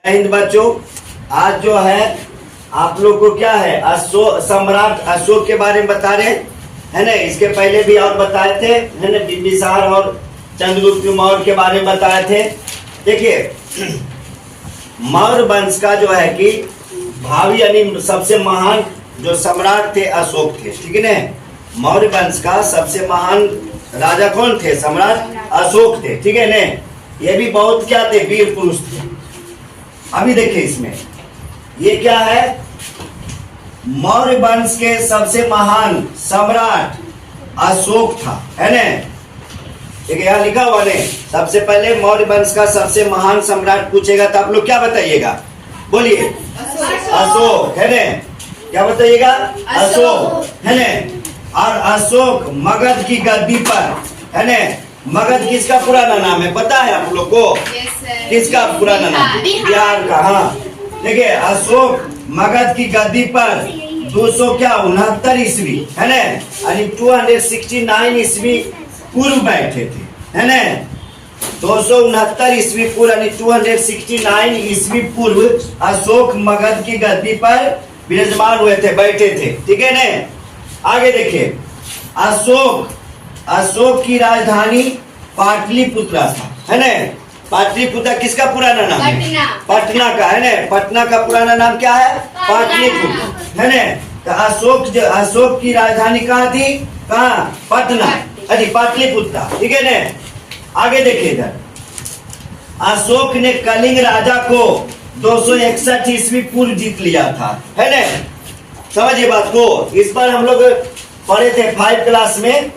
हिंद बच्चों, आज जो है आप लोग को क्या है सम्राट अशोक के बारे में बता रहे है ना। इसके पहले भी और बताए थे है ना, बिंबिसार और चंद्रगुप्त मौर्य के बारे में बताए थे। देखिए मौर्य वंश का जो है कि भावी यानी सबसे महान जो सम्राट थे अशोक थे, ठीक है ना। मौर्य वंश का सबसे महान राजा कौन थे? सम्राट अशोक थे, ठीक है ना। ये भी बहुत क्या थे? वीर पुरुष थे। अभी देखिए इसमें ये क्या है, मौर्य वंश के सबसे महान सम्राट अशोक था, है ना। देखिए यहाँ लिखा हुआ ने, सबसे पहले मौर्य वंश का सबसे महान सम्राट पूछेगा तो आप लोग क्या बताइएगा? बोलिए अशोक, है ना। क्या बताइएगा? अशोक, है ना। और अशोक मगध की गद्दी पर, है ना। मगध किसका पुराना नाम है पता है आप लोग को? किसका पुराना नाम? बिहार का। हाँ देखिए अशोक मगध की गद्दी पर 269 ईस्वी, है ना, यानी 269 ईस्वी पूर्व बैठे थे, है ना। 269 ईस्वी पूर्व यानी 269 ईस्वी पूर्व अशोक मगध की गद्दी पर विराजमान हुए थे, बैठे थे, ठीक है ना। आगे देखिए अशोक की राजधानी पाटलिपुत्र था, है ना। पाटलिपुत्र किसका पुराना नाम है? पटना का, है ना। पटना का पुराना नाम क्या है? पाटलिपुत्र, है ना। तो अशोक की राजधानी कहाँ थी? कहाँ? पटना, अरे पाटलिपुत्र, ठीक है ना। आगे देखिए इधर अशोक ने कलिंग राजा को 261 ईस्वी पूर्व जीत लिया था, है ना। समझिए बात को। इस पर हम लोग पढ़े थे 5 क्लास में,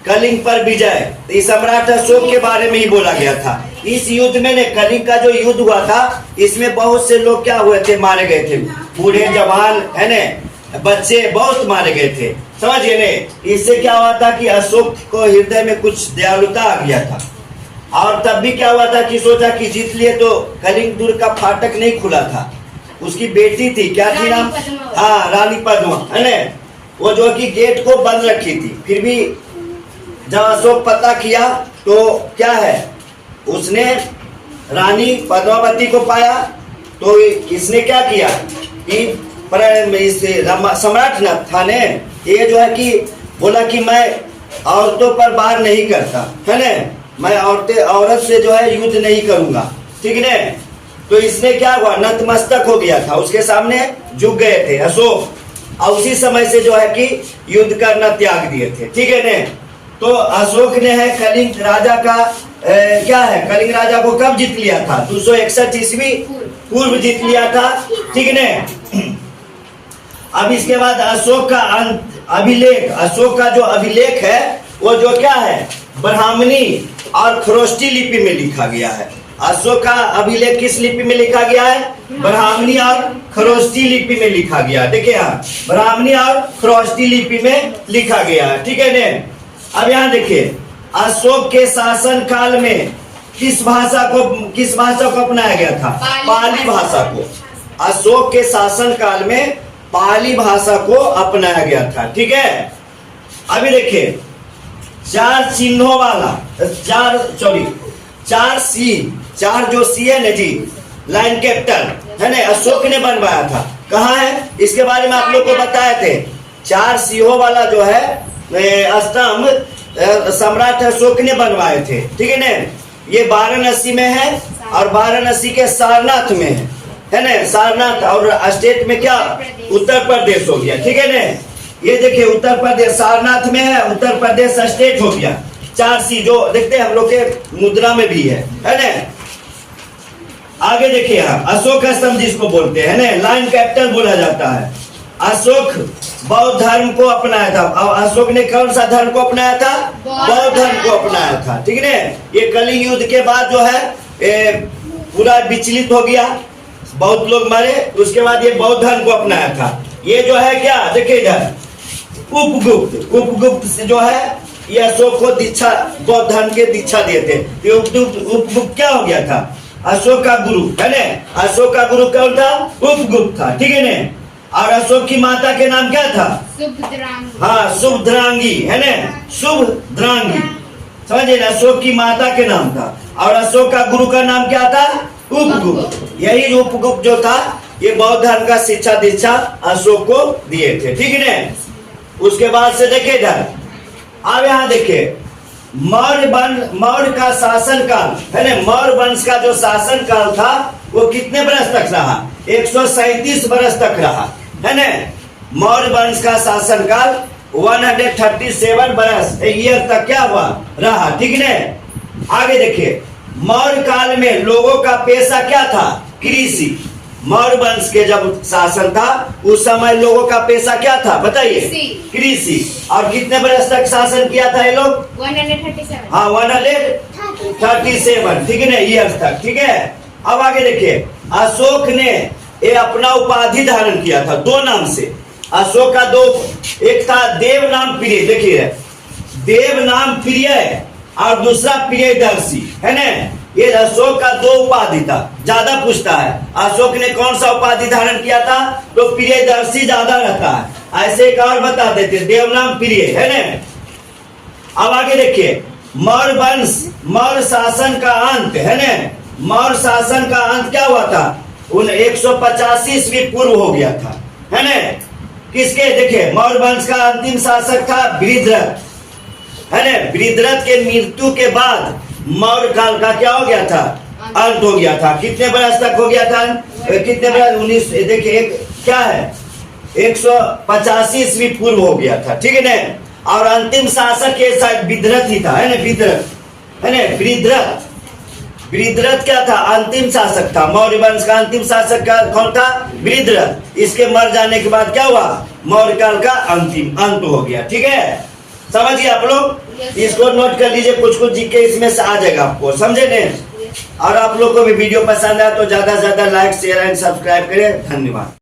कलिंग पर विजय। इस सम्राट अशोक के बारे में ही बोला गया था। इस युद्ध में ने कलिंग का जो युद्ध हुआ था, इसमें बहुत से लोग क्या हुए थे? मारे गए थे। बूढ़े जवान, है ना, बच्चे बहुत मारे गए थे, समझिए ने। इससे क्या हुआ था कि अशोक को हृदय में कुछ दयालुता आ गया था। और तब भी क्या हुआ था कि सोचा कि जीत लिए तो कलिंग दुर्ग का फाटक नहीं खुला था। उसकी बेटी थी, क्या थी नाम? हाँ रानी पद्मा, है ना। वो जो कि गेट को बंद रखी थी। फिर भी जब अशोक पता किया तो क्या है, उसने रानी पद्मावती को पाया तो इसने क्या किया कि सम्राट था ने, ये जो है कि बोला कि मैं औरतों पर वार नहीं करता, है ना। मैं औरत से जो है युद्ध नहीं करूंगा, ठीक है ना। तो इसने क्या हुआ? नतमस्तक हो गया था, उसके सामने झुक गए थे अशोक। और उसी समय से जो है कि युद्ध करना त्याग दिए थे, ठीक है ना। तो अशोक ने है कलिंग राजा का क्या है, कलिंग राजा को कब जीत लिया था? 261 ईस्वी पूर्व जीत लिया था, ठीक है ना। अब इसके बाद अशोक का अभिलेख, अशोक का जो अभिलेख है वो जो क्या है, ब्राह्मणी और खरोष्टी लिपि में लिखा गया है। अशोक का अभिलेख किस लिपि में लिखा गया है? ब्राह्मणी और खरोष्टी लिपि में लिखा गया। देखिए यहाँ ब्राह्मणी और खरोष्टी लिपि में लिखा गया है, ठीक है ना। अब यहाँ देखिए अशोक के शासन काल में किस भाषा को अपनाया गया था? पाली भाषा को। अशोक के शासन काल में पाली भाषा को अपनाया गया था, ठीक है। अभी देखिए 4 चिन्हों वाला 4 जो सी है ना जी, लाइन कैपिटल, है ना, अशोक ने बनवाया था। कहाँ है? इसके बारे में आप लोग को बताए थे। 4 सिंहों वाला जो है स्तंभ सम्राट अशोक ने बनवाए थे, ठीक है ना। ये वाराणसी में है और वाराणसी के सारनाथ में है ना। सारनाथ और स्टेट में क्या? उत्तर प्रदेश हो गया, ठीक है ना। ये देखिए उत्तर प्रदेश सारनाथ में है, उत्तर प्रदेश स्टेट हो गया। 4 सी जो देखते हैं हम लोग के मुद्रा में भी है ना। आगे देखिए अशोक स्तंभ जिसको बोलते हैं ना, लाइन कैपिटल बोला जाता है। अशोक बौद्ध धर्म को अपनाया था। अशोक ने कौन सा धर्म को अपनाया था? बौद्ध धर्म को अपनाया था, ठीक है। ये कलिंग युद्ध के बाद जो है पूरा विचलित हो गया, बहुत लोग मरे, उसके बाद ये बौद्ध धर्म को अपनाया था। ये जो है क्या, देखिए इधर उपगुप्त से जो है ये अशोक को दीक्षा, बौद्ध धर्म के दीक्षा दिए थे। उपगुप्त क्या हो गया था? अशोक का गुरु, है ना। अशोक का गुरु कौन था? उपगुप्त था, ठीक है ना। और अशोक की माता के नाम क्या था? शुभद्रांगी। हाँ शुभद्रांगी, है ना, शुभद्रांगी, समझिए ना। अशोक की माता के नाम था। और अशोक का गुरु का नाम क्या था? उपगुप्त। यही रूपगुप्त जो था ये बौद्ध धर्म का शिक्षा दीक्षा अशोक को दिए थे, ठीक है ना। उसके बाद से देखिए इधर, अब यहाँ देखिए मौर्य का शासन काल है ना, मौर्य वंश का जो शासन काल था वो कितने बरस तक रहा? 137 बरस तक रहा, है ना। मौर्य वंश का शासन काल 137 बरस ईयर तक क्या हुआ? रहा, ठीक है। आगे देखिए, मौर्य काल में लोगों का पेशा क्या था? कृषि। मौर्य वंश के जब शासन था उस समय लोगों का पेशा क्या था बताइए? कृषि। और कितने बरस तक शासन किया था ये लोग? 137। हाँ 137, ठीक है ना, ईयर्स तक, ठीक है। अब आगे देखिए, अशोक ने ये अपना उपाधि धारण किया था दो नाम से। अशोक का दो, एक था देव नाम प्रिय, देखिए देव नाम प्रिय और दूसरा प्रियदर्शी, है ना। ये अशोक का दो उपाधि था, ज्यादा पूछता है अशोक ने कौन सा उपाधि धारण किया था, तो प्रियदर्शी ज्यादा रहता है। ऐसे एक और बता देते, देव नाम प्रिय, है ना। अब आगे देखिए, मौर्य वंश, मौर्य शासन का अंत, है ना। मौर्य शासन का अंत क्या हुआ था? 185 ईस्वी पूर्व हो गया था, है ना। किसके? देखिए मौर्य वंश का अंतिम शासक था बृहद्रथ, है ना। बृहद्रथ के मृत्यु के बाद मौर्य काल का क्या हो गया था? अंत हो गया था। कितने बरस तक हो गया था? कितने बरस? 19, देखिए क्या है, 185 ईस्वी पूर्व हो गया था, ठीक है ना। और अंतिम शासक के साथ बृहद्रथ ही था, है ना, बृहद्रथ, है ना। बृहद्रथ क्या था? अंतिम शासक था। मौर्य वंश का अंतिम शासक का कौन था? बृहद्रथ। इसके मर जाने के बाद क्या हुआ? मौर्य काल का अंत हो गया, ठीक है। समझिए आप लोग, इसको नोट कर लीजिए, कुछ कुछ जीके इसमें से आ जाएगा आपको, समझे नहीं। और आप लोग को भी वीडियो पसंद आया तो ज्यादा से ज्यादा लाइक शेयर एंड सब्सक्राइब करें। धन्यवाद।